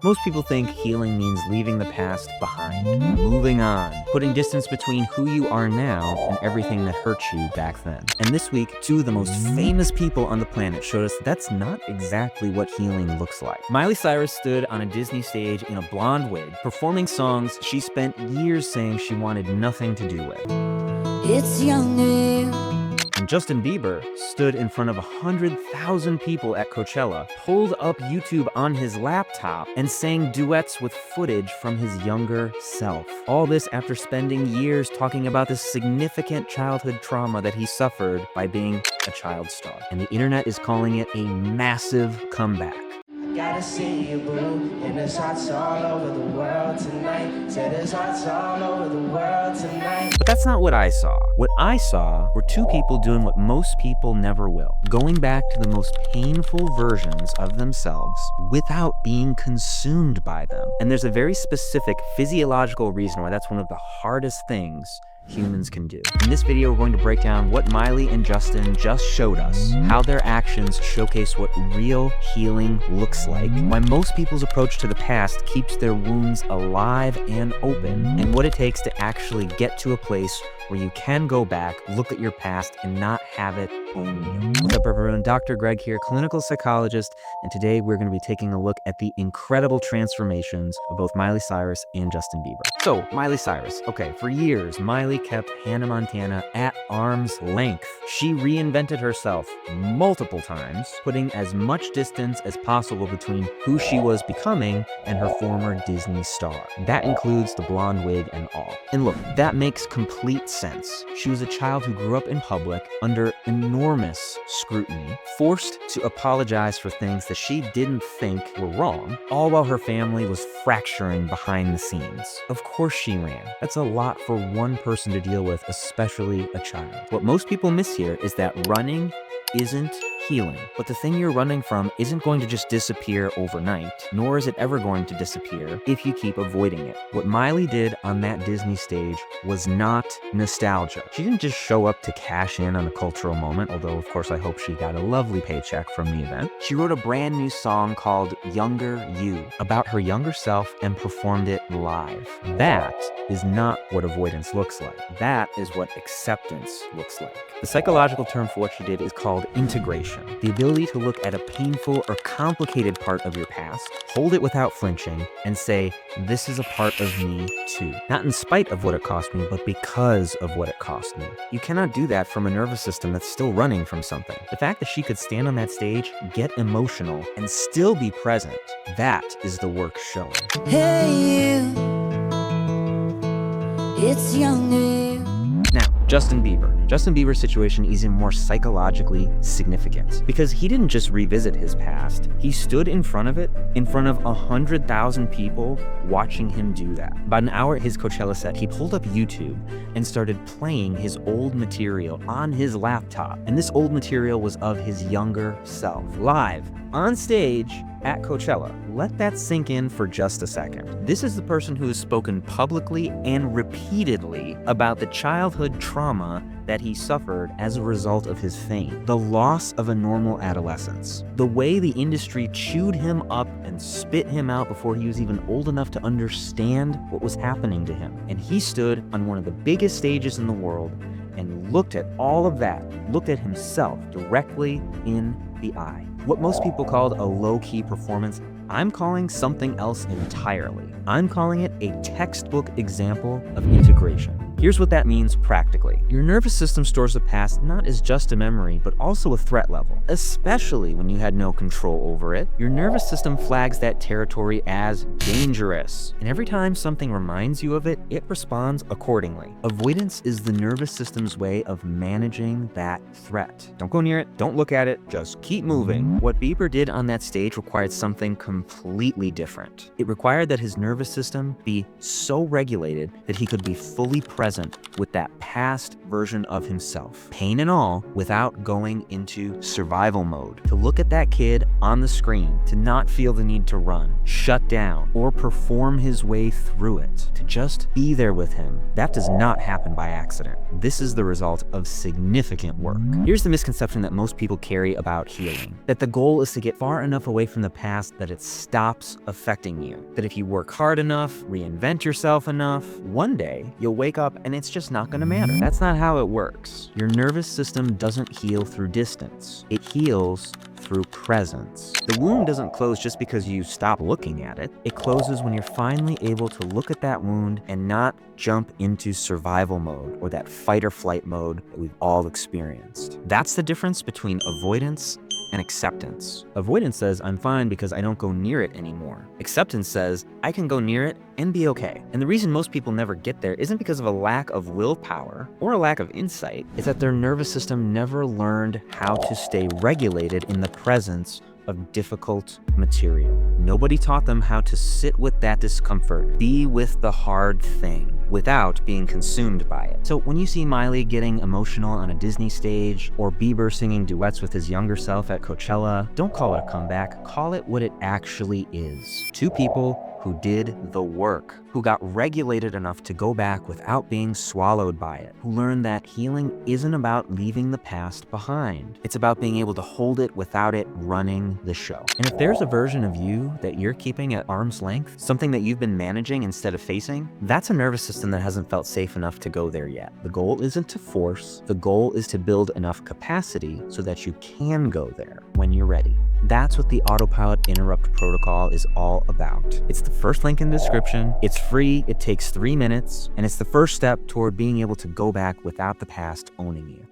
Most people think healing means leaving the past behind, moving on, putting distance between who you are now and everything that hurt you back then. And this week, two of the most famous people on the planet showed us that's not exactly what healing looks like. Miley Cyrus stood on a Disney stage in a blonde wig, performing songs she spent years saying she wanted nothing to do with. It's younger. And Justin Bieber stood in front of 100,000 people at Coachella, pulled up YouTube on his laptop, and sang duets with footage from his younger self. All this after spending years talking about the significant childhood trauma that he suffered by being a child star. And the internet is calling it a massive comeback. Gotta see you, boo, and there's hearts all over the world tonight. Said there's hearts all over the world tonight. But that's not what I saw. What I saw were two people doing what most people never will, going back to the most painful versions of themselves without being consumed by them. And there's a very specific physiological reason why that's one of the hardest things humans can do. In this video, we're going to break down what Miley and Justin just showed us, how their actions showcase what real healing looks like, why most people's approach to the past keeps their wounds alive and open, and what it takes to actually get to a place where you can go back, look at your past, and not have it own you. What's up, everyone? Dr. Greg here, clinical psychologist, and today we're going to be taking a look at the incredible transformations of both Miley Cyrus and Justin Bieber. So, Miley Cyrus. Okay, for years, Miley kept Hannah Montana at arm's length. She reinvented herself multiple times, putting as much distance as possible between who she was becoming and her former Disney star. That includes the blonde wig and all. And look, that makes complete sense. She was a child who grew up in public under enormous scrutiny, forced to apologize for things that she didn't think were wrong, all while her family was fracturing behind the scenes. Of course she ran. That's a lot for one person to deal with, especially a child. What most people miss here is that running isn't healing. But the thing you're running from isn't going to just disappear overnight, nor is it ever going to disappear if you keep avoiding it. What Miley did on that Disney stage was not nostalgia. She didn't just show up to cash in on a cultural moment, although of course I hope she got a lovely paycheck from the event. She wrote a brand new song called Younger You about her younger self and performed it live. That is not what avoidance looks like. That is what acceptance looks like. The psychological term for what she did is called integration. The ability to look at a painful or complicated part of your past, hold it without flinching, and say, this is a part of me too. Not in spite of what it cost me, but because of what it cost me. You cannot do that from a nervous system that's still running from something. The fact that she could stand on that stage, get emotional, and still be present, that is the work showing. Hey you, it's younger. Now, Justin Bieber. Justin Bieber's situation is even more psychologically significant because he didn't just revisit his past, he stood in front of it, in front of 100,000 people watching him do that. About an hour at his Coachella set, he pulled up YouTube and started playing his old material on his laptop. And this old material was of his younger self, live, on stage, at Coachella. Let that sink in for just a second. This is the person who has spoken publicly and repeatedly about the childhood trauma that he suffered as a result of his fame. The loss of a normal adolescence. The way the industry chewed him up and spit him out before he was even old enough to understand what was happening to him. And he stood on one of the biggest stages in the world and looked at all of that, looked at himself directly in the eye. What most people called a low-key performance, I'm calling something else entirely. I'm calling it a textbook example of integration. Here's what that means practically. Your nervous system stores the past not as just a memory, but also a threat level, especially when you had no control over it. Your nervous system flags that territory as dangerous. And every time something reminds you of it, it responds accordingly. Avoidance is the nervous system's way of managing that threat. Don't go near it, don't look at it, just keep moving. What Bieber did on that stage required something completely different. It required that his nervous system be so regulated that he could be fully present present with that past version of himself, pain and all, without going into survival mode. To look at that kid on the screen, to not feel the need to run, shut down, or perform his way through it, to just be there with him, that does not happen by accident. This is the result of significant work. Here's the misconception that most people carry about healing, that the goal is to get far enough away from the past that it stops affecting you. That if you work hard enough, reinvent yourself enough, one day you'll wake up and it's just not gonna matter. That's not how it works. Your nervous system doesn't heal through distance. It heals through presence. The wound doesn't close just because you stop looking at it. It closes when you're finally able to look at that wound and not jump into survival mode or that fight or flight mode that we've all experienced. That's the difference between avoidance and acceptance. Avoidance says, I'm fine because I don't go near it anymore. Acceptance says, I can go near it and be okay. And the reason most people never get there isn't because of a lack of willpower or a lack of insight. It's that their nervous system never learned how to stay regulated in the presence of difficult material. Nobody taught them how to sit with that discomfort, be with the hard thing, without being consumed by it. So when you see Miley getting emotional on a Disney stage, or Bieber singing duets with his younger self at Coachella, don't call it a comeback, call it what it actually is. Two people who did the work, who got regulated enough to go back without being swallowed by it, who learned that healing isn't about leaving the past behind. It's about being able to hold it without it running the show. And if there's a version of you that you're keeping at arm's length, something that you've been managing instead of facing, that's a nervous system that hasn't felt safe enough to go there yet. The goal isn't to force, the goal is to build enough capacity so that you can go there when you're ready. That's what the Autopilot Interrupt Protocol is all about. It's the first link in the description, it's free, it takes 3 minutes, and it's the first step toward being able to go back without the past owning you.